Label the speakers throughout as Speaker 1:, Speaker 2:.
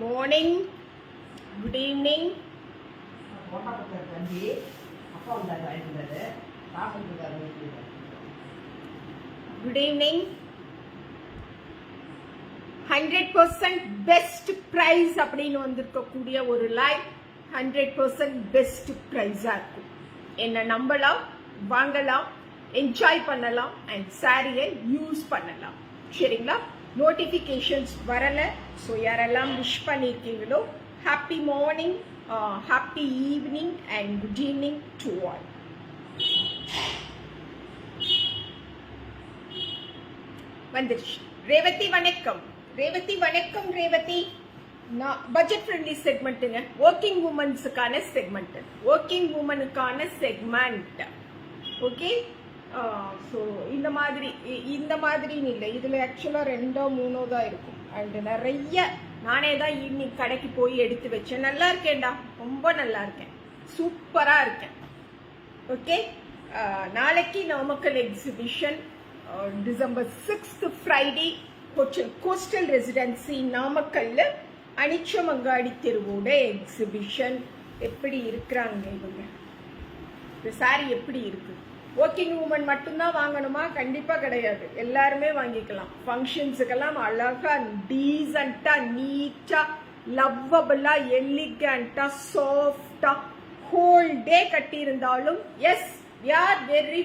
Speaker 1: morning, good evening. Good evening. 100% best price அப்படின்னு வந்திருக்கக்கூடிய ஒரு லைவ் 100% பெஸ்ட் ப்ரைஸா இருக்கும். என்ன நம்பலாம், வாங்கலாம், என்ஜாய் பண்ணலாம் அண்ட் சாரியை யூஸ் பண்ணலாம். சரிங்களா? நோட்டிஃபிகேஷன்ஸ் வரல. ஸோ யாரெல்லாம் விஷ் பண்ணியிருக்கீங்களோ happy morning, happy evening and good evening to all. வந்துருச்சு. ரேவதி வணக்கம். ரேவதி வணக்கம். ரேவதி பட்ஜெட் ஃப்ரெண்ட்லி செக்மெண்ட்டுங்க. ஒர்க்கிங் உமன்ஸுக்கான செக்மெண்ட், ஒர்க்கிங் உமனுக்கான செக்மெண்ட். ஓகே, ஸோ இந்த மாதிரின்னு இல்லை, இதில் ஆக்சுவலாக 2 or 3 தான் இருக்கும். அண்ட் நிறைய நானே தான் ஈவினிங் கடைக்கு போய் எடுத்து வச்சேன். நல்லா இருக்கேன்டா, ரொம்ப நல்லா இருக்கேன், சூப்பராக இருக்கேன். ஓகே, நாளைக்கு Namakkal exhibition, December 6th Friday, coastal residency நாமக்கல்ல அனிச்சமங்காடி தெருவோட எக்ஸிபிஷன். எப்படி இருக்கிறாங்க இவங்க? இந்த சாரி எப்படி இருக்கு? ஒர்க்கிங் உமன் மட்டும்தான் வாங்கணுமா? கண்டிப்பா கிடையாது, எல்லாருமே வாங்கிக்கலாம். ஃபங்க்ஷன்ஸுக்கெல்லாம் அழகா டீசெண்டா நீட்டா லவ்வபிளா எலிகண்டா சாஃப்டா ஹோல் டே கட்டி இருந்தாலும் எஸ் வி ஆர் வெரி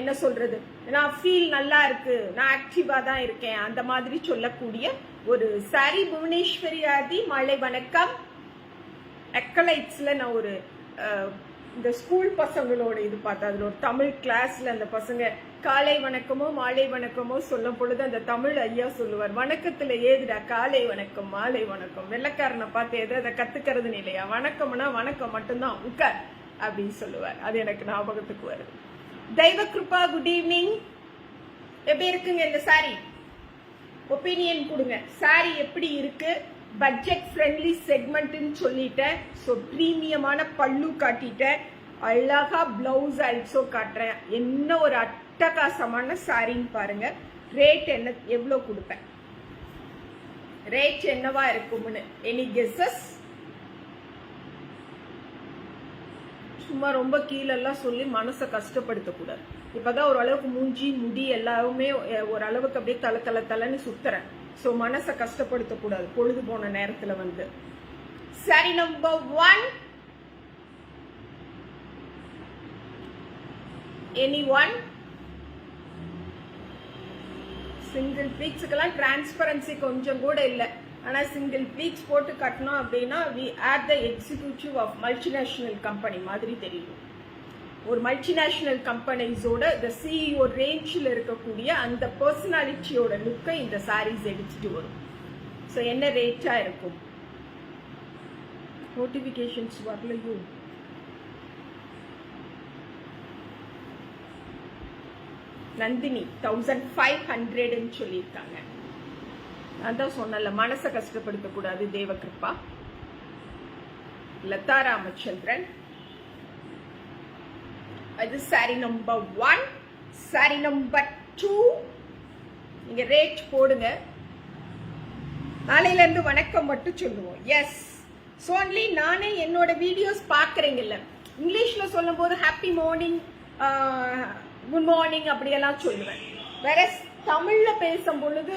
Speaker 1: என்ன சொல்றது, நான் ஃபீல் நல்லா இருக்கு, நான் ஆக்டிவா தான் இருக்கேன், அந்த மாதிரி சொல்லக்கூடிய ஒரு சாரி. புவனேஸ்வரி ஆதி மாலை வணக்கம். அக்கலைட்ஸ்ல நான் ஒரு இந்த ஸ்கூல் பசங்களோட இது பார்த்தா, அதுல ஒரு தமிழ் கிளாஸ்ல அந்த பசங்க காலை வணக்கமோ மாலை வணக்கமோ சொல்லும் பொழுது அந்த தமிழ் ஐயா சொல்லுவார், வணக்கத்துல ஏதுடா காலை வணக்கம் மாலை வணக்கம், வெள்ளக்காரனை பார்த்து எதை அதை கத்துக்கிறதுன்னு இல்லையா, வணக்கம்னா வணக்கம் மட்டும்தான், உட்கார் அப்படின்னு சொல்லுவார். அது எனக்கு ஞாபகத்துக்கு வருது. தெய்வ கிருபா குட் ஈவினிங். எப்படி இருக்குங்க இந்த சாரி? ஒப்பீனியன் கொடுங்க. சாரி எப்படி இருக்கு? பட்ஜெட் ஃப்ரெண்ட்லி செக்மெண்ட்னு சொல்லிட்டேன். ஸோ ப்ரீமியமான பல்லு காட்டிட்டேன், அழகா பிளவுஸ் ஆல்சோ காட்டுறேன். என்ன ஒரு அட்டகாசமான சாரின்னு பாருங்க. ரேட் என்ன, எவ்வளோ கொடுப்பேன், ரேட் என்னவா இருக்கும்னு எனி கெஸஸ்? சும்மா ரொம்ப கீழெல்லாம் சொல்லி மனசை கஷ்டப்படுத்தக்கூடாது. இப்பதான் ஓரளவுக்கு மூஞ்சி முடி எல்லாருமே ஓரளவுக்கு அப்படியே தலை சுத்துறேன். ஸோ மனசை கஷ்டப்படுத்தக்கூடாது பொழுது போன நேரத்தில் வந்து. Saree number 1, anyone? சிங்கிள் பீக்ஸுக்கெல்லாம் டிரான்ஸ்பரன்சி கொஞ்சம் கூட இல்லை. ஆனால் சிங்கிள் பீக்ஸ் போட்டு கட்டணும் அப்படின்னா we are the executive of multinational company மாதிரி தெரியும். ஒரு மல்டிநேஷனல் கம்பெனிஸோட இந்த சிஇஓ ரேஞ்சில் இருக்கக்கூடிய அந்த பர்சனாலிட்டியோட லுக்கை இந்த சாரீஸ் எடுத்துட்டு வரும். ஸோ என்ன ரேட்டா இருக்கும்? நோட்டிபிகேஷன்ஸ் வரலையோ? நந்தினி 1500 சொல்லியிருக்காங்க. நான் தான் சொன்னல, மனசை கஷ்டப்படுத்தக்கூடாது. தேவகிருப்பா, லதா ராமச்சந்திரன். அது சாரி நம்பர் 1. சாரி நம்பர் 2 நீங்க ரேட் போடுங்க. நாளையில இருந்து வணக்கம் மட்டும் சொல்லுவோம். எஸ், சோன்லி நானே என்னோட வீடியோஸ் பாக்குறீங்கல்ல, இங்கிலீஷ்ல சொல்லும் போது ஹாப்பி மார்னிங், குட் மார்னிங் அப்படியெல்லாம் சொல்லுவேன். வேற தமிழ்ல பேசும் பொழுது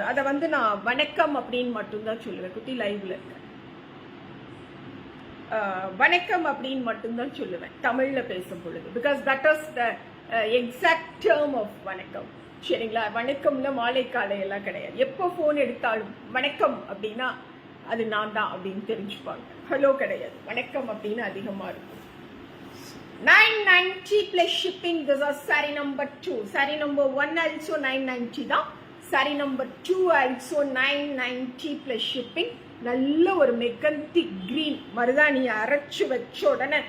Speaker 1: அதை வந்து நான் வணக்கம் அப்படின்னு மட்டும்தான் சொல்லுவேன். குட்டி லைவ்ல இருக்க வணக்கம் அப்படின்னு மட்டும்தான் சொல்லுவேன் தமிழ்ல பேசும் பொழுது. Because that is the exact term of வணக்கம். சரிங்களா? வணக்கம்ல மாலை காலை எல்லாம் கிடையாது. எப்போ போன் எடுத்தாலும் வணக்கம் அப்படின்னா அது நான் தான் அப்படின்னு தெரிஞ்சுப்பாங்க. ஹலோ கிடையாது, வணக்கம் அப்படின்னு அதிகமா இருக்கும். 990 plus shipping. This is saree number 2. Saree number 1 also 990 தான். saree number 2 also 990 plus shipping. நல்ல ஒரு மெகந்திக் கிரீன் மருதாணியை அரைச்சு வச்ச உடனே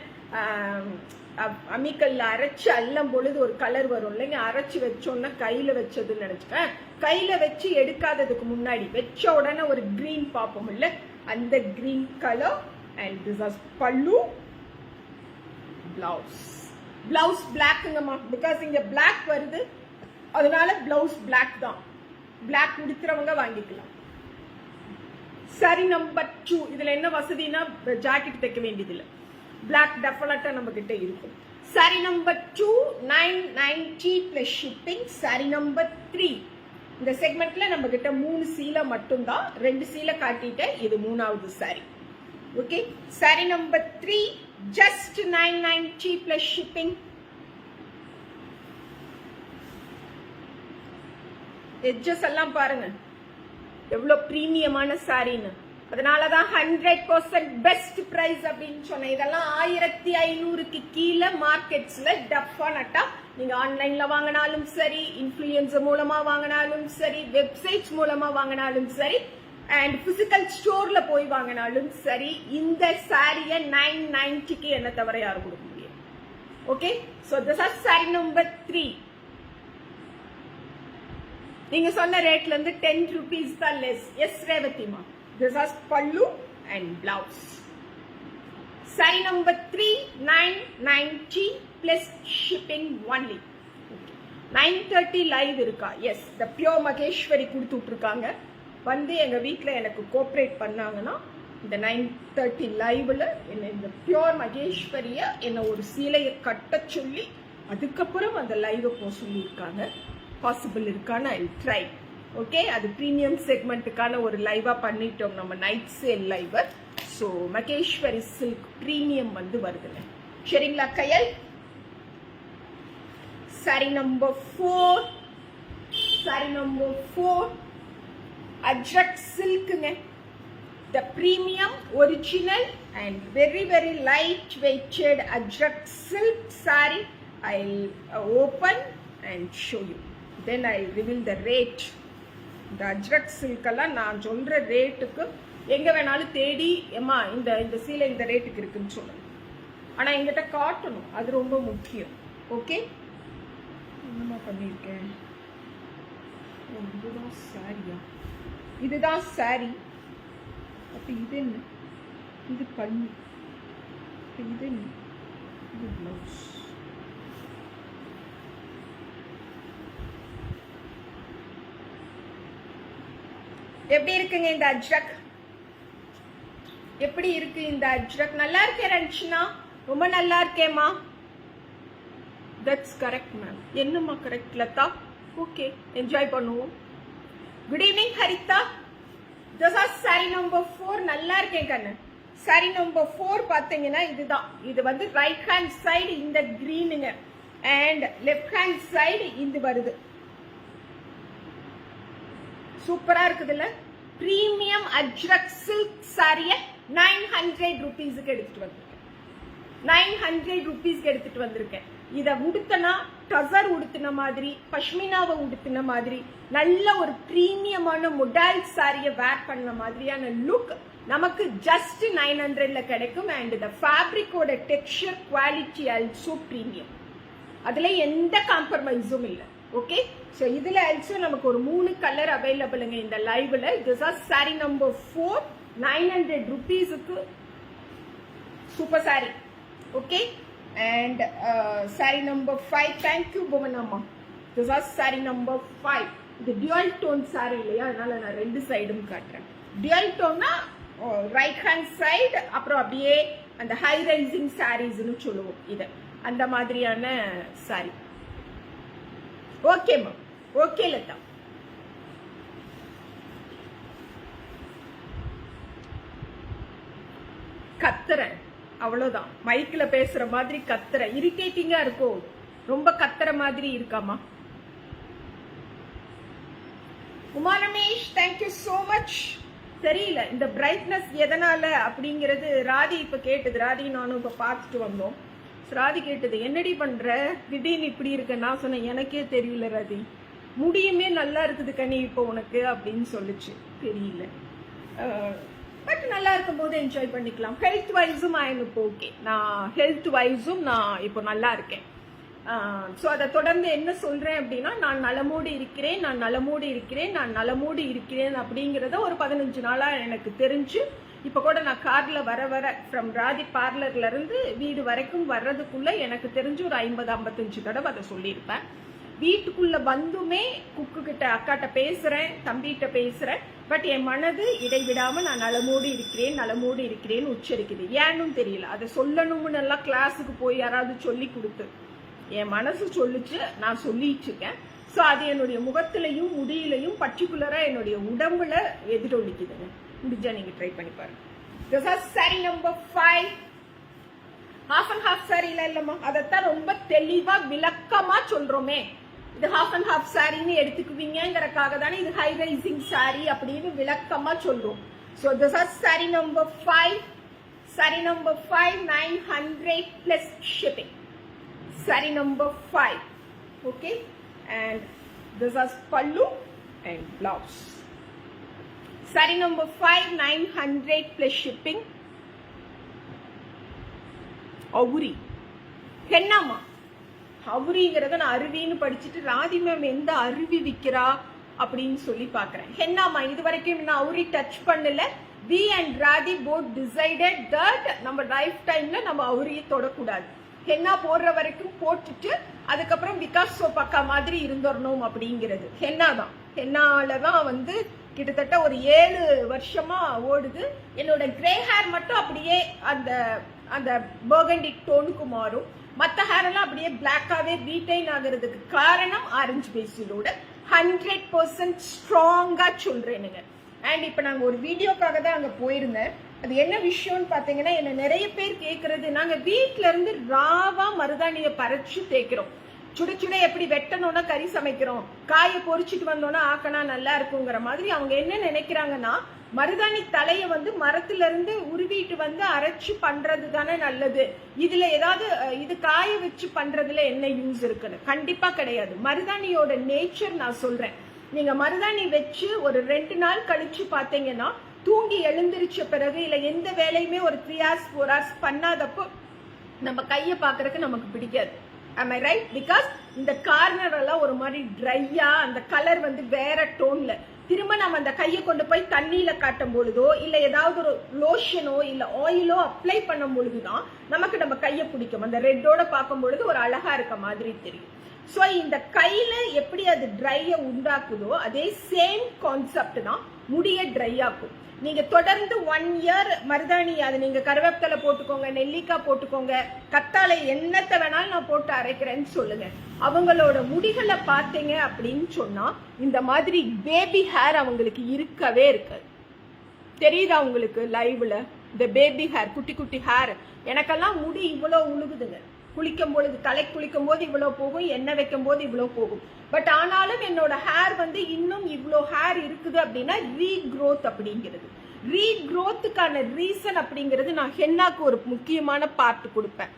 Speaker 1: அம்மிக்கல்ல அரைச்சு அல்லும் பொழுது ஒரு கலர் வரும் இல்லைங்க, அரைச்சு வச்சோன்னா கையில வச்சதுன்னு நினைச்சுக்க. கையில வச்சு எடுக்காததுக்கு முன்னாடி வச்ச உடனே ஒரு கிரீன் பார்ப்போம் இல்ல, அந்த green colour. And this is பல்லு. பிளவுஸ் பிளாக்குங்கம்மா, பிகாஸ் இங்க பிளாக் வருது, அதனால பிளவுஸ் பிளாக் தான். பிளாக் முடிக்கிறவங்க வாங்கிக்கலாம். Sorry number 2. இதுல என்ன வசதினா ஜாக்கெட் தைக்க வேண்டியது இல்ல, பிளாக் டெஃபலட்டா நம்ம கிட்ட இருக்கும். Sorry number 2 990 plus shipping. Sorry number 3. இந்த செக்மெண்ட்ல நம்ம கிட்ட 3 சீலை மட்டும் தான், 2 சீலை காட்டிட்டேன், இது 3வது sorry. Okay, sari number 3 just 990 plus shipping. Edges எல்லாம் பாருங்க எவ்வளவு பிரீமியமான சாரின்னு. அதனாலதான் 100% பெஸ்ட் பிரைஸ் அப்படின்னு சொன்னேன். இதெல்லாம் 1500க்கு கீழே மார்க்கெட்ஸ்ல டெஃபனட்டா நீங்க ஆன்லைன்ல வாங்கினாலும் சரி, இன்ஃப்ளூயன்சர் மூலமா வாங்கினாலும் சரி, வெப்சைட்ஸ் மூலமா வாங்கினாலும் சரி, அண்ட் பிசிக்கல் ஸ்டோர்ல போய் வாங்கினாலும் சரி, இந்த சாரிய 990க்கு என்ன தவிர யாரும் கொடுக்க முடியும். Okay, so this is saree number 3. நீங்க சொன்ன ரேட்ல இருந்து 10 rupees தான் லெஸ். எஸ் ரேவதிமா, திஸ் இஸ் பல்லு and blouse. Sorry number 3 990 plus shipping only. 9:30 live இருக்கா? எஸ், த பியோர் மகேஸ்வரி கொடுத்துட்டு இருக்காங்க. வந்து எங்க வீட்டுல எனக்கு கோஆபரேட் பண்ணாங்கன்னா இந்த 9:30 லைவ்ல என்ன இந்த பியோர் மகேஸ்வரிய என்ன ஒரு சீலையை கட்ட சொல்லி அதுக்கப்புறம் அந்த லைவ் போக சொல்லியிருக்காங்க. பாசிபிள் இருக்கான்னு ஐ ட்ரை. ஓகே, அது பிரீமியம் செக்மெண்ட்டுக்கான ஒரு லைவா பண்ணிட்டோம் நம்ம, night sale live. So Maheshwari silk premium வந்து வருதுங்க. சரிங்களா கையல்? Saree number 4. Saree number 4 Ajrakh சில்க்குங்க. The premium original and very very light weighted Ajrakh silk saree. I open and show you, then I reveal the rate. இந்த அஜ்ரக் சில்க் எல்லாம் நான் சொல்ற ரேட்டுக்கு எங்க வேணாலும் தேடி ஏமா இந்த சீலை இந்த ரேட்டுக்கு இருக்குன்னு சொல்லுங்க. ஆனா எங்கிட்ட காட்டணும், அது ரொம்ப முக்கியம். ஓகே, என்னமா பண்ணிருக்கேன்? இதுதான் சாரியா? இதுதான் சாரி. அப்ப இது என்ன? இது பல்லு, இது என்ன? இது பிளவுஸ். எப்படி இருக்குங்க இந்த அஜ்ரக்? எப்படி இருக்கு இந்த அஜ்ரக்? நல்லா இருக்கே ரஞ்சினா, ரொம்ப நல்லா இருக்கேம்மா. That's correct ma'am. என்னம்மா கரெக்ட் லதா? ஓகே, என்ஜாய் பண்ணுவோம். Good evening Haritha. This is saree number 4. நல்லா இருக்கேன் கண்ணு. சாரி நம்பர் 4 பாத்தீங்கன்னா இதுதான். இது வந்து ரைட் ஹேண்ட் சைடு இந்த கிரீனுங்க அண்ட் லெஃப்ட் ஹேண்ட் சைடு இது வருது. சூப்பரா இருக்குதுல்ல? பிரீமியம் அஜ்ரக் சில்க் சாரிய 900 rupeesக்கு எடுத்துட்டு வந்திருக்கேன். 900 rupeesக்கு எடுத்துட்டு வந்திருக்கேன். இத உடுத்தனா டசர் உடுத்தின மாதிரி, பஷ்மினாவை உடுத்தின மாதிரி, நல்ல ஒரு பிரீமியமான மொடால் சாரிய வேர் பண்ண மாதிரியான லுக் நமக்கு ஜஸ்ட் 900ல கிடைக்கும். அண்ட் த ஃபேப்ரிக்கோட டெக்ஸ்சர் குவாலிட்டி ஆல்சோ பிரீமியம். அதுல எந்த காம்ப்ரமைஸும் இல்லை. ஓகே, சோ இதுல ஆல்சோ நமக்கு ஒரு 3 கலர் அவைலபிளுங்க இந்த லைவ்ல. This is saree number 4. 900 rupeesக்கு super saree. Okay, and saree number 5. thank you Bhuvanamma. this is saree number 5. இது dual tone saree இல்லையா, அதனால நான் ரெண்டு சைடும் காட்டுறேன். dual tone னா ரைட் ஹேண்ட் சைடு, அப்புறம் அப்படியே அந்த ஹை ரைசிங் சாரீஸ்னு சொல்லுவோம் இது, அந்த மாதிரியான saree. Okay ma'am, okay Latha. கத்துறேன் அவ்வளவுதான். மைக்ல பேசுற மாதிரி கத்துற, இரிட்டேட்டிங்கா இருக்கும். ரொம்ப கத்துற மாதிரி இருக்காமா? Uma Ramesh, thank you so much. தெரியல இந்த பிரைட்னஸ் எதனால அப்படிங்கிறது ராதி இப்ப கேட்டது. ராதி நானும் இப்ப பார்த்துட்டு வந்தோம். ராதி கேட்டது, என்னடி பண்ற திடீர்னு இப்படி இருக்க? நான் சொன்னேன், எனக்கே தெரியல ராதி, முடியுமே நல்லா இருக்குது கனி இப்போ உனக்கு அப்படின்னு சொல்லிச்சு. தெரியல, பட் நல்லா இருக்கும் போது என்ஜாய் பண்ணிக்கலாம். ஹெல்த் வைஸும் இப்போ ஓகே. நான் ஹெல்த் வைஸும் நான் இப்போ நல்லா இருக்கேன். ஸோ அதை தொடர்ந்து என்ன சொல்றேன் அப்படின்னா, நான் நலமோடு இருக்கிறேன், நான் நலமோடு இருக்கிறேன், நான் நலமோடு இருக்கிறேன் அப்படிங்கிறத ஒரு 15 நாளா எனக்கு தெரிஞ்சு, இப்போ கூட நான் கார்ல வர ஃப்ரம் ராதி பார்லர்ல இருந்து வீடு வரைக்கும் வர்றதுக்குள்ள எனக்கு தெரிஞ்சு ஒரு 50-55 தடவை அதை சொல்லியிருப்பேன். வீட்டுக்குள்ள வந்துமே குக்கு கிட்ட அக்காட்ட பேசுறேன், தம்பிகிட்ட பேசுறேன். பட் என் மனது இடைவிடாம நான் நலமோடு இருக்கிறேன்னு உச்சரிக்குது. ஏன்னு தெரியல, அதை சொல்லணும்னு எல்லாம் கிளாஸுக்கு போய் யாராவது சொல்லி கொடுத்து என் மனசு சொல்லிச்சு, நான் சொல்லிட்டு இருக்கேன். ஸோ அது என்னுடைய முகத்திலையும் முடியிலையும் பர்டிகுலரா என்னுடைய உடம்புல எதிரொலிக்குதுங்க. முடிஞ்சா நீங்க ட்ரை பண்ணி பாருங்க. This is saree number 5. half and half saree இல்லம்மா, அதத்தான் ரொம்ப தெளிவா விளக்கமா சொல்றோமே. இது half and half saree எடுத்துக்குவீங்கங்கறக்காக தானே இது high rising saree அப்படின்னு விளக்கமா சொல்றோம். So this is saree number 5. Saree number 5, 900 plus shipping. Saree number 5. Okay, and this is pallu and blouse. Saree number 5, 900 plus shipping. அவுரி ஹென்னாமா, அவுரிங்கிறத நான் அருவின்னு படிச்சுட்டு ராதி மேம் எந்த அருவி விற்கிறா அப்படின்னு சொல்லி பாக்குறேன். ஹென்னாமா இது வரைக்கும் நான் அவுரி டச் பண்ணல. We and Radhi both decided that நம்ம லைஃப் டைம்ல நம்ம அவுரியை தொடக்கூடாது. ஹென்னா போடுற வரைக்கும் போட்டுட்டு அதுக்கப்புறம் விகாஸ் சோபாக்கா மாதிரி இருந்துடணும் அப்படிங்கிறது. ஹென்னா தான், ஹென்னால தான் வந்து கிட்டத்தட்ட ஒரு 7 வருஷமா ஓடுது. என்னோட கிரே ஹேர் மட்டும் அப்படியே அந்த அந்த பர்கண்டி டோனுக்கு மாறும். மற்ற ஹேர் எல்லாம் அப்படியே பிளாக்காவே ரீடைன் ஆகிறதுக்கு காரணம் ஆரஞ்சு பேசிலோட 100% ஸ்ட்ராங்கா சொல்றேனுங்க. அண்ட் இப்ப நாங்க ஒரு வீடியோக்காக தான் அங்க போயிருந்தேன். அது என்ன விஷயம்னு பாத்தீங்கன்னா, என்ன நிறைய பேர் கேக்குறது, நாங்க வீட்டுல இருந்து ராவா மருதாணிய பறிச்சு தேய்க்கிறோம். சுட சுட எப்படி வெட்டணும்னா கறி சமைக்கிறோம், காய பொறிச்சிட்டு வந்தோம்னா ஆக்கனா நல்லா இருக்குங்கிற மாதிரி அவங்க என்ன நினைக்கிறாங்கன்னா, மருதாணி தலைய வந்து மரத்துல இருந்து உருவிட்டு வந்து அரைச்சு பண்றது தானே நல்லது, இதுல ஏதாவது இது காய வச்சு பண்றதுல என்ன யூஸ் இருக்குன்னு. கண்டிப்பா கிடையாது. மருதாணியோட நேச்சர் நான் சொல்றேன். நீங்க மருதாணி வச்சு ஒரு 2 நாள் கழிச்சு பாத்தீங்கன்னா, தூங்கி எழுந்திருச்ச பிறகு இல்ல எந்த வேலையுமே ஒரு 3 hours 4 hours பண்ணாதப்போ நம்ம கைய பாக்குறதுக்கு நமக்கு பிடிக்காது. Am I right? Because இந்த கார்னர் எல்லாம் ஒரு மாதிரி ட்ரையா, அந்த கலர் வந்து வேற டோன்ல, திரும்ப நம்ம அந்த கையை கொண்டு போய் தண்ணியில காட்டும் பொழுதோ இல்ல ஏதாவது ஒரு லோஷனோ இல்ல ஆயிலோ அப்ளை பண்ணும் பொழுதுதான் நமக்கு நம்ம கையை பிடிக்கும். அந்த ரெட்டோட பார்க்கும் பொழுது ஒரு அழகா இருக்க மாதிரி தெரியும். சோ இந்த கையில எப்படி அது ட்ரைய உண்டாக்குதோ அதே சேம் கான்செப்ட் தான் முடிய ட்ரை ஆக்கும். நீங்க தொடர்ந்து 1 year மருதாணி, அது நீங்க கருவேப்பிலை போட்டுக்கோங்க, நெல்லிக்காய் போட்டுக்கோங்க, கத்தாழை என்னத்தை வேணாலும் நான் போட்டு அரைக்கிறேன்னு சொல்லுங்க, அவங்களோட முடிகளை பார்த்தீங்க அப்படின்னு சொன்னா இந்த மாதிரி பேபி ஹேர் அவங்களுக்கு இருக்கவே இருக்காது. தெரியுதா உங்களுக்கு லைவ்ல இந்த பேபி ஹேர், குட்டி குட்டி ஹேர். எனக்கெல்லாம் முடி இவ்வளவு உழுகுதுங்க. குளிக்கும் பொழுது, தலை குளிக்கும் போது இவ்வளவு போகும், எண்ணெய் வைக்கும் போது இவ்வளவு போகும். பட் ஆனாலும் என்னோட ஹேர் வந்து இன்னும் இவ்வளோ ஹேர் இருக்குது அப்படின்னா ரீக்ரோத் அப்படிங்கிறது. ரீக்ரோத்துக்கான ரீசன் அப்படிங்கிறது நான் ஹென்னாக்கு ஒரு முக்கியமான பார்ட் கொடுப்பேன்.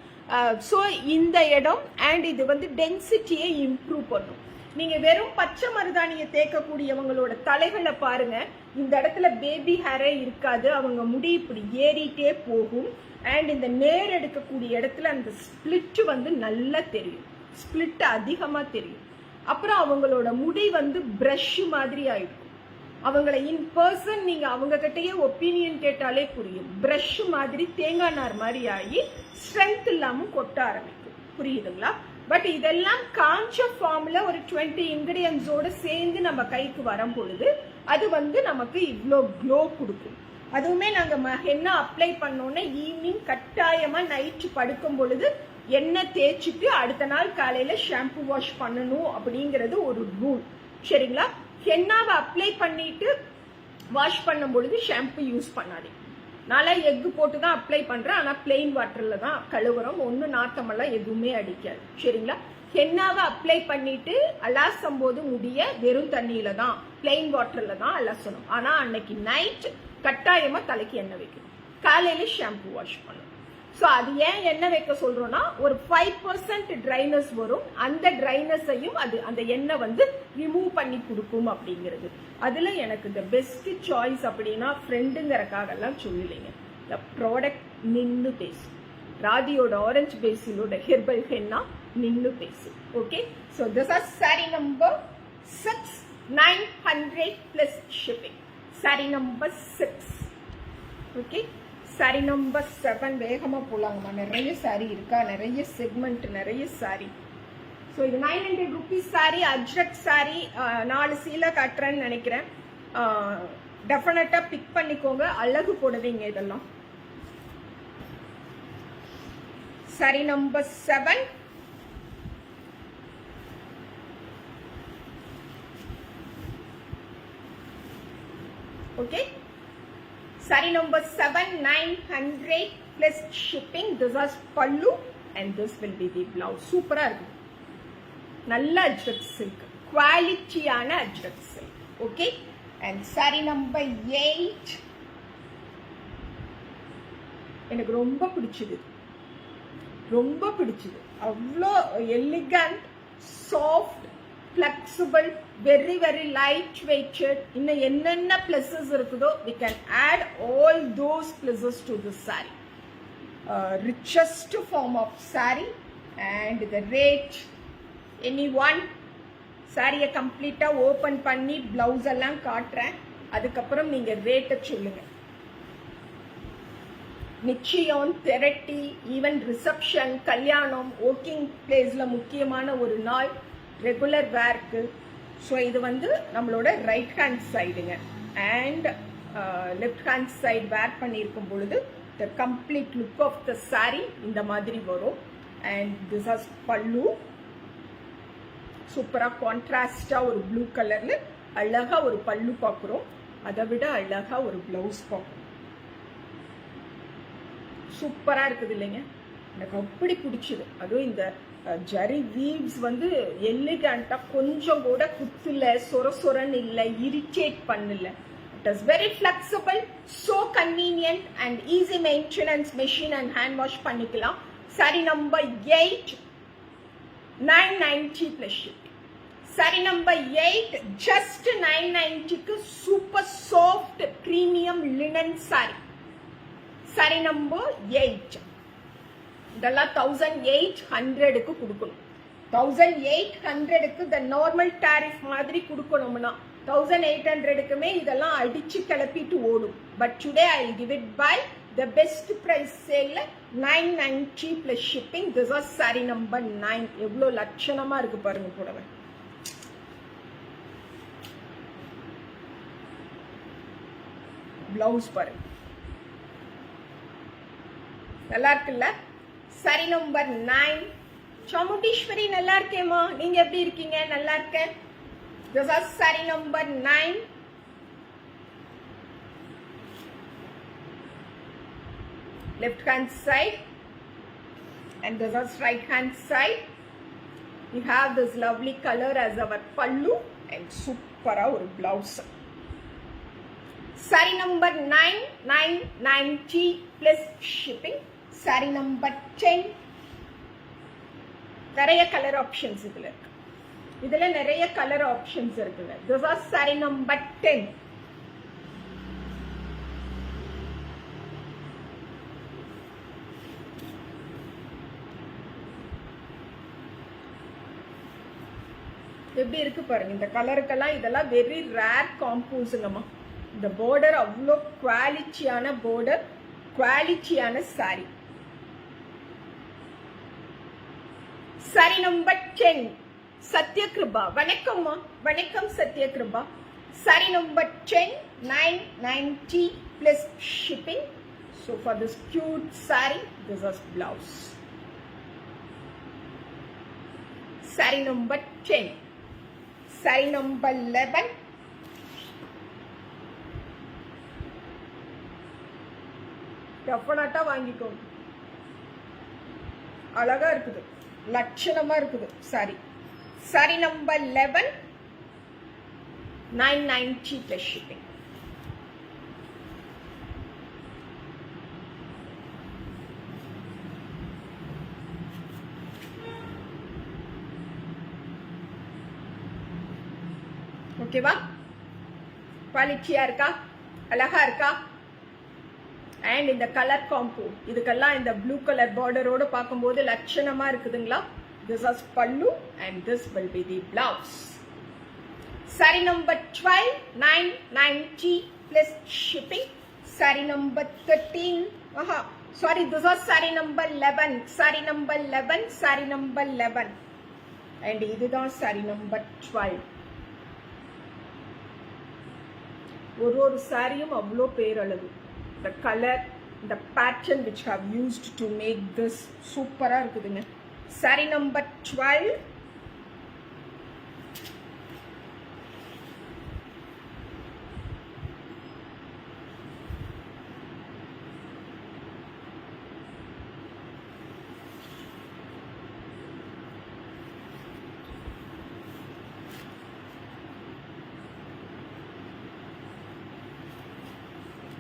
Speaker 1: ஸோ இந்த இடம் அண்ட் இது வந்து டென்சிட்டியை இம்ப்ரூவ் பண்ணும். நீங்க வெறும் பச்சை மருதாணியை தேக்கக்கூடியவங்களோட தலைகளை பாருங்க, இந்த இடத்துல பேபி ஹேரே இருக்காது, அவங்க முடி இப்படி ஏறிட்டே போகும். அண்ட் இந்த நேர் எடுக்கக்கூடிய இடத்துல அந்த ஸ்பிளிட் வந்து நல்லா தெரியும், ஸ்பிளிட் அதிகமா தெரியும். அப்புறம் அவங்களோட முடி வந்து பிரஷ் மாதிரி ஆயிடும். அவங்கள இன் பர்சன் நீங்க அவங்க கிட்டயே ஒப்பீனியன் கேட்டாலே புரியும். பிரஷ் மாதிரி தேங்காய் நார் மாதிரி ஆகி ஸ்ட்ரென்த் இல்லாம கொட்ட ஆரம்பிக்கும். புரியுதுங்களா? பட் இதெல்லாம் காஞ்ச ஃபார்ம்ல ஒரு 20 இன்கிரியன்ஸோட சேர்ந்து நம்ம கைக்கு வரும் பொழுது அது வந்து நமக்கு இவ்வளோ க்ளோ கொடுக்கும். அதுவுமே நாங்க என்ன அப்ளை பண்ணோம்னா ஈவினிங் கட்டாயமா நைட்டு படுக்கும் பொழுது எண்ணெய் தேய்ச்சிட்டு அடுத்த நாள் காலையில ஷாம்பு வாஷ் பண்ணணும் அப்படிங்கிறது ஒரு ரூல். சரிங்களா? ஹென்னாவை அப்ளை பண்ணிட்டு வாஷ் பண்ணும் பொழுது ஷாம்பு யூஸ் பண்ணாதீங்க. நான் எக்கு போட்டு தான் அப்ளை பண்றேன், ஆனா பிளெயின் வாட்டர்ல தான் கழுவுறோம். ஒன்னு நாத்தமெல்லாம் எதுவுமே அடிக்காது. சரிங்களா? ஹென்னாவை அப்ளை பண்ணிட்டு அலாசும் போது முடிய வெறும் தண்ணியில தான், பிளெயின் வாட்டர்ல தான் அலசணும். ஆனா அன்னைக்கு நைட் கட்டாயமா தலைக்கு எண்ணெய் வைக்கணும், காலையில ஷாம்பு வாஷ் பண்ணணும். ஸோ அது ஏன் எண்ணெய் வைக்க சொல்றோம்னா ஒரு 5% ட்ரைனஸ் வரும், அந்த ட்ரைனஸையும் அது அந்த எண்ணெய் வந்து ரிமூவ் பண்ணி கொடுக்கும் அப்படிங்கிறது. அதுல எனக்கு இந்த பெஸ்ட் சாய்ஸ் அப்படின்னா ஃப்ரெண்டுங்கிறக்காக எல்லாம் சொல்லலைங்க, இந்த ப்ராடக்ட் நின்று பேசு. ராதியோட ஆரஞ்சு பேசிலோட ஹெர்பல் ஹென்னா நின்று பேசு. Okay, so this are sari number 6, 900 plus shipping. Sari number 6. Okay, sari number 7 வேகமா போலாங்கம்மா. நிறைய சாரி இருக்கா, நிறைய செக்மெண்ட், நிறைய சாரி. ஸோ இது 900 rupees சாரி, அஜ்ரக் சாரி. 4 சீலை கட்டுறேன்னு நினைக்கிறேன். டெஃபினட்டா பிக் பண்ணிக்கோங்க, அழகு போடுவீங்க இதெல்லாம். சரி நம்பர் 7. ஓகே, சரி number 7, 900 plus shipping. This is pallu and this will be the blouse. சூப்பரா இருக்கு, நல்ல அஜ்ரக் சில்க், குவாலிட்டியான Ajrakh silk. Okay, and saree number 8 எனக்கு ரொம்ப பிடிச்சது, ரொம்ப பிடிச்சது. அவ்வளோ elegant, soft, flexible, very very light weighted. இன்னும் என்னென்ன பிளஸஸ் இருக்குதோ we can add all those pluses to this saree. Richest form of saree and the rate. Anyone சாரியை கம்ப்ளீட்டா ஓபன் பண்ணி பிளவுஸ் எல்லாம் காட்டுறேன், அதுக்கப்புறம் நீங்க ரேட்டை சொல்லுங்க. நிச்சயம், தெரட்டி, ஈவன் ரிசப்ஷன், கல்யாணம், ஒர்க்கிங் பிளேஸ்ல முக்கியமான ஒரு நாள், ரெகுலர் வேர்க்கு. ஸோ இது வந்து நம்மளோட ரைட் ஹேண்ட் சைடுங்க. And left hand side wear பண்ணியிருக்கும் பொழுது the complete look of the sari இந்த மாதிரி வரும். அண்ட் திஸ் ஆஸ் பல்லு. சூப்பரா கான்ட்ராஸ்டா ஒரு ப்ளூ கலர்ல அழகா ஒரு பல்லு பார்க்குறோம், அதை விட அழகா ஒரு பிளவுஸ் பார்க்குறோம். சூப்பரா இருக்குது இல்லைங்க, எனக்கு அப்படி பிடிச்சது. அதுவும் இந்த ஜரி வீவ்ஸ் வந்து எலிகண்டா, கொஞ்சம் கூட குத்துல சொர சொரன்னு இல்லை, இரிட்டேட் பண்ணல. It is very flexible, so convenient and easy maintenance. Machine and hand wash பண்ணிக்கலாம். Sari number 8, 990 plus shipping. Saree number 8, just 990 super soft premium linen saree. Saree number 8. இதெல்லாம் 1800 கொடுக்கணும். 1800 the normal tariff மாதிரி கொடுக்கணும்னா 1800 இதெல்லாம் அடிச்சு கிளப்பிட்டு ஓடும். But today I will give it by the best price sale 990 plus shipping. This is saree number 9. எவ்வளோ லட்சணமா இருக்கு பாருங்க புடவை. பிளவுஸ் பாருங்க, நல்லா இருக்குல்ல? saree number 9. சாமுண்டீஸ்வரி நல்லா இருக்கேம்மா, நீங்க எப்படி இருக்கீங்க? நல்லா இருக்கேன். This is saree number 9. Left hand side and this is right hand side. We have this lovely color as our pallu and super our blouse. Saree number 9, 990 plus shipping. Saree number 10. நிறைய colour options இதுல நிறைய colour options இருக்குங்க. This is saree number 10. எப்படி இருக்கு பாருங்க இந்த கலருக்கெல்லாம். இதெல்லாம் very rare காம்போஸுங்கம்மா. இந்த பார்டர் அவ்வளோ குவாலிட்டியான பார்டர், குவாலிட்டியான சாரி. Sorry number 10, Sathyakirupa. வணக்கம்மா, வணக்கம் Sathyakirupa. Sari number 10, 990 plus shipping. So for this cute saree, this is blouse. Saree number 10. Saree number 11. டெஃபினட்டா வாங்கிக்கோங்க, அழகா இருக்குது, லட்சணமா இருக்குது sorry. Sorry number 11, 990 plus shipping. ஓகேவா? குவாலிட்டியா இருக்கா? அழகா இருக்கா? அண்ட் இந்த கலர் காம்போ இதுக்கெல்லாம் இந்த ப்ளூ கலர் பார்டரோட பார்க்கும்போது லட்சணமா இருக்குதுங்களா? திஸ் இஸ் பல்லு and this will be the blouse. Sorry number 12, 990 plus shipping. Sari number 13. Sorry, this is saree number 11. Sorry number 11, sorry number 11. And இதுதான் சாரி நம்பர் 12. ஒரு சாரியும் அவ்வளோ பேரழகு. the color, the pattern which have used to make this சூப்பரா இருக்குதுங்க. saree number 12.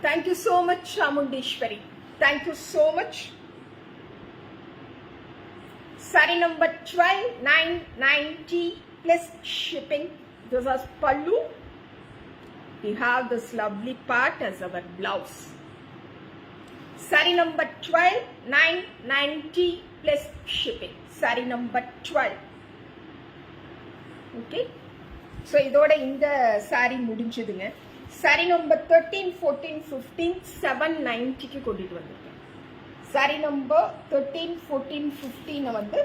Speaker 1: Thank you so much, Chamundeshwari. Thank you so much. Saree number 12, 990 plus shipping. This is pallu. We have this lovely part as our blouse. Saree number 12, 990 plus shipping. Saree number 12. Okay. So, இதோட இந்த saree முடிஞ்சதுங்க. saree number 13, 14, 15, 790 கொண்டிட்டு வந்திருக்கேன். saree number 13, 14, 15 வந்து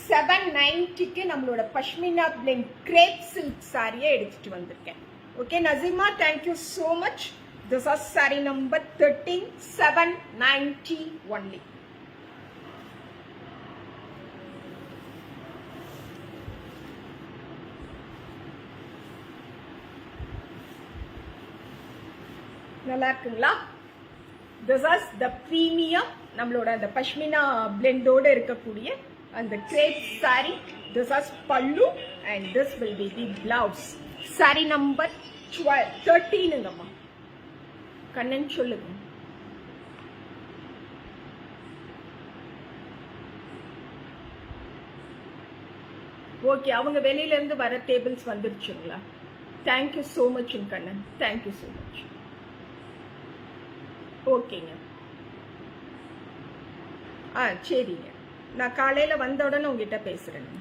Speaker 1: 790 நம்மளோட pashmina blend crepe silk saree எடுத்துட்டு வந்திருக்கேன். Okay, Nazima, thank you so much. This is saree number 13, 790 only. நல்லா இருக்குங்களா? This is the premium நம்மளோட அந்த பஷ்மினா blendோட இருக்கக்கூடிய அந்த crepe saree. This is pallu and this will be the blouse. Saree number 12, 13ங்கம்மா. Kannan சொல்லுங்க. Okay, அவங்க வெளியில இருந்து வர டேபிள்ஸ் வந்துருச்சுங்களா? Thank you so much Kannan. Thank you so much. ஓகேங்க. சரிங்க. நான் காலையில வந்த உடனே உங்ககிட்ட பேசுறேங்க.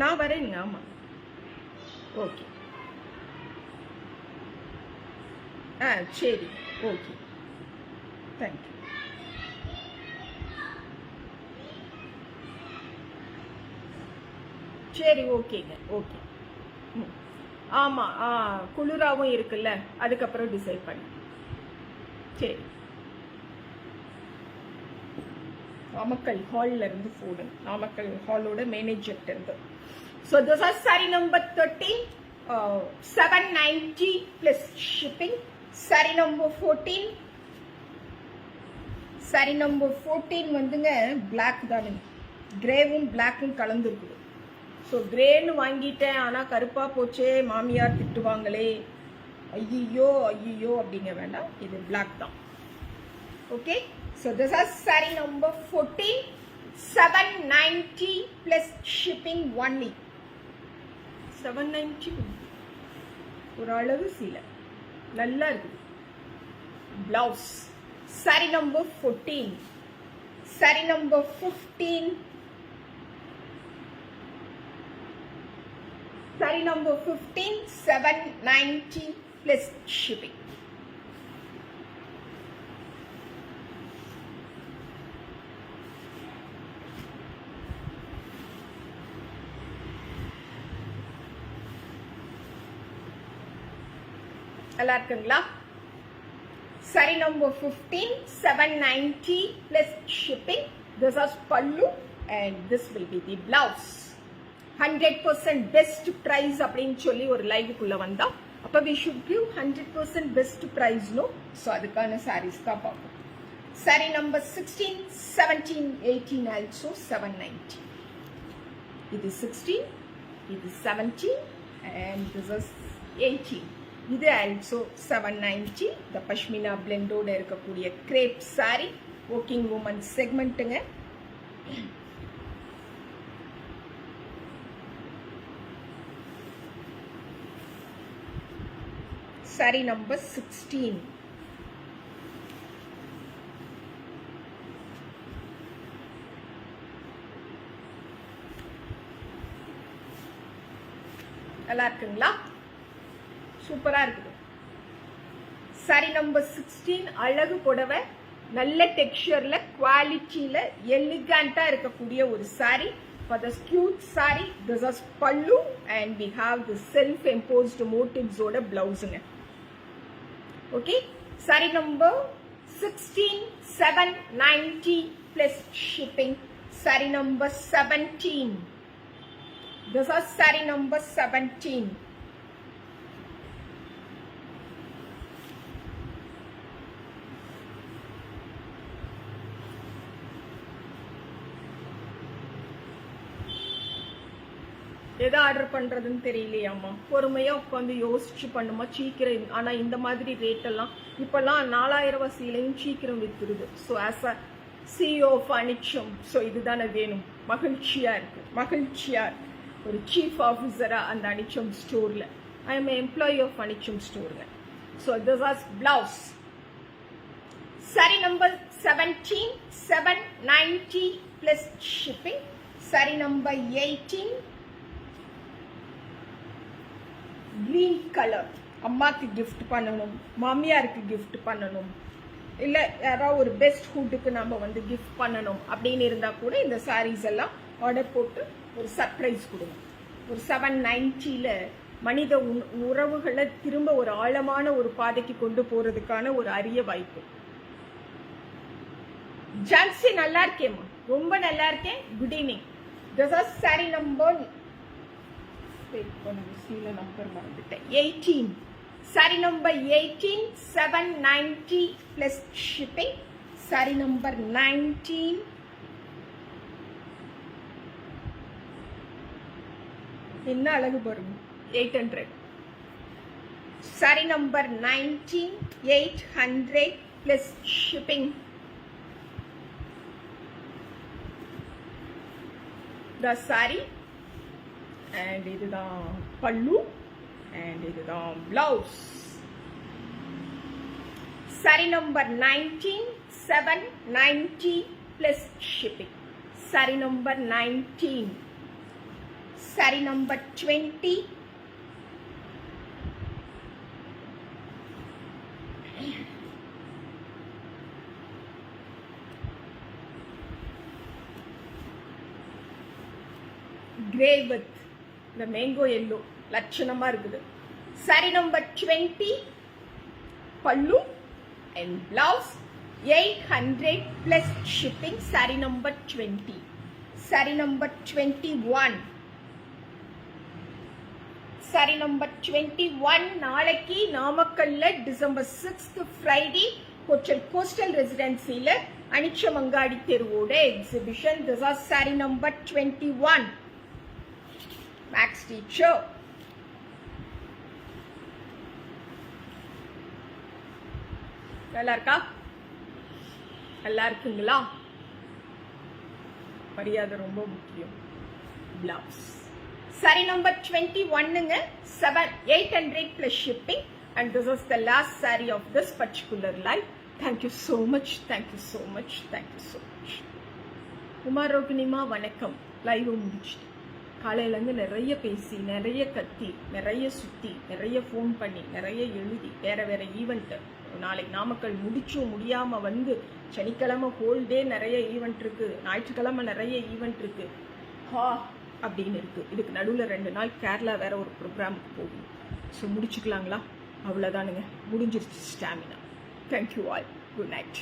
Speaker 1: நான் வரேங்க. ஆமா. ஓகே. சரி. ஓகே. தேங்க்யூ. சரி, ஓகேங்க. ஓகே. ஆமா, குளிராவும் இருக்குல்ல, அதுக்கப்புறம் டிசைட் பண்ணி. சரி. நாமக்கல் ஹால்ல இருந்து போடு. நாமக்கல் ஹாலோட மேனேஜர் இருந்து. So this is saree number 13, 790 plus shipping. Saree number 14. Saree number 14 வந்துங்க black தானுங்க. கிரேவும் பிளாக்கும் கலந்து இருக்குது. ஸோ கிரேன்னு வாங்கிட்டேன், ஆனால் கருப்பா போச்சே, மாமியார் திட்டுவாங்களே, ஐயோ ஐயோ அப்படிங்க வேண்டாம், இது பிளாக் தான். Okay, so this is saree number 14, 790 plus shipping only. 790 ஒரு அழகு சீலை, நல்லா இருக்குது. Blouse saree number 14, saree number 15, saree number 15, 790 plus shipping. நல்லா இருக்குங்களா? saree number 15, 790 plus shipping. This is pallu and this will be the blouse. 100% best price அப்படின்னு சொல்லி ஒரு லைவுக்குள்ள வந்தா, அப்ப we should give 100% best price, no? So அதுக்கான sarees தான் பார்ப்போம். saree number 16, 17, 18 also 790. இது 16, இது 17 and this is 18. இது also 790. the pashmina blendோட இருக்கக்கூடிய crepe saree, working woman segmentங்க. saree number 16. நல்லா இருக்குங்களா? சூப்பரா இருக்குது. saree number 16 அழகு புடவை, நல்ல டெக்ஸ்சர்ல, குவாலிட்டியில, எலிகண்டா இருக்கக்கூடிய ஒரு saree. For the cute saree, this is pallu and we have the self imposed motives ஓட பிளவுஸ்ங்க. Okay, saree number 16,790 plus shipping. Saree number 17. This is saree number 17. எதை ஆர்டர் பண்றதுன்னு தெரியலையாம்மா. பொறுமையா உட்காந்து யோசிச்சு பண்ணுமா சீக்கிரம். ஆனா இந்த மாதிரி ரேட் எல்லாம் இப்பெல்லாம் 4000 வசீலையும் சீக்கிரம் வித்துருது. So as a CEO of Anicham, so இதுதானே வேணும். மகிழ்ச்சியா இருக்கு. ஒரு சீஃப் ஆஃபீஸரா அந்த அனிச்சம் ஸ்டோர்ல ஐ எம் எம்ப்ளாயி ஆஃப் அனிச்சம் ஸ்டோர்ல. So this as blouse. saree number 17, 790 plus shipping. saree number 18, green color. அம்மாக்கு gift பண்ணணும், மாமியாருக்கு gift பண்ணணும், இல்ல யாராவது ஒரு பெஸ்ட் ஹுட்டுக்கு நம்ம வந்து gift பண்ணணும் அப்படின்னு இருந்தா கூட இந்த sarees எல்லாம் ஆர்டர் போட்டு ஒரு சர்ப்ரைஸ் கொடுங்க. ஒரு 790ல மனித உறவுகளை திரும்ப ஒரு ஆழமான ஒரு பாதைக்கு கொண்டு போறதுக்கான ஒரு அரிய வாய்ப்பு. ஜான்சி நல்லா இருக்கேம்மா, ரொம்ப நல்லா இருக்கேன். Good evening. This is saree number 18. saree number 18, 790 plus shipping. saree number 19, என்ன அழகு பாருங்க, 800. saree number 19, 800 plus shipping. the saree and இதுதான் பல்லு and இதுதான் blouse. saree number 19, 790 plus shipping. saree number 19. saree number 20, grey with the mango yellow, லட்சணமா இருக்குது. saree number 20, pallu and blouse, 800 plus shipping. saree number 20. saree number 21. saree number 21 நாளைக்கு நாமக்கல்ல December 6th Friday hotel coastal residencyல அனிச்சமங்காடி தெருவோட exhibition. this is saree number 21. Max teacher. நல்லா இருக்கா? நல்லா இருக்குங்களா? மரியாதை ரொம்ப முக்கியம். Blouse saree number 21ங்க, 800 plus shipping, and this is the last saree of this particular live. Thank you so much. Uma ரோகிணிமா வணக்கம். லைவ் முடிச்சிட்டு காலையிலேருந்து நிறைய பேசி, நிறைய கத்தி, நிறைய சுற்றி, நிறைய ஃபோன் பண்ணி, நிறைய எழுதி, வேற ஈவெண்ட்டு. நாளைக்கு நாமக்கல் முடியாமல் வந்து சனிக்கிழமை ஹோல் டே நிறைய ஈவெண்ட் இருக்குது, ஞாயிற்றுக்கிழமை நிறைய ஈவெண்ட் இருக்குது. அப்படின்னு இருக்குது. இதுக்கு நடுவில் 2 நாள் கேரளா வேற ஒரு ப்ரோக்ராமுக்கு போகும். ஸோ முடிச்சுக்கலாங்களா? அவ்வளோதானுங்க, முடிஞ்சிருச்சு stamina. Thank you all. Good night.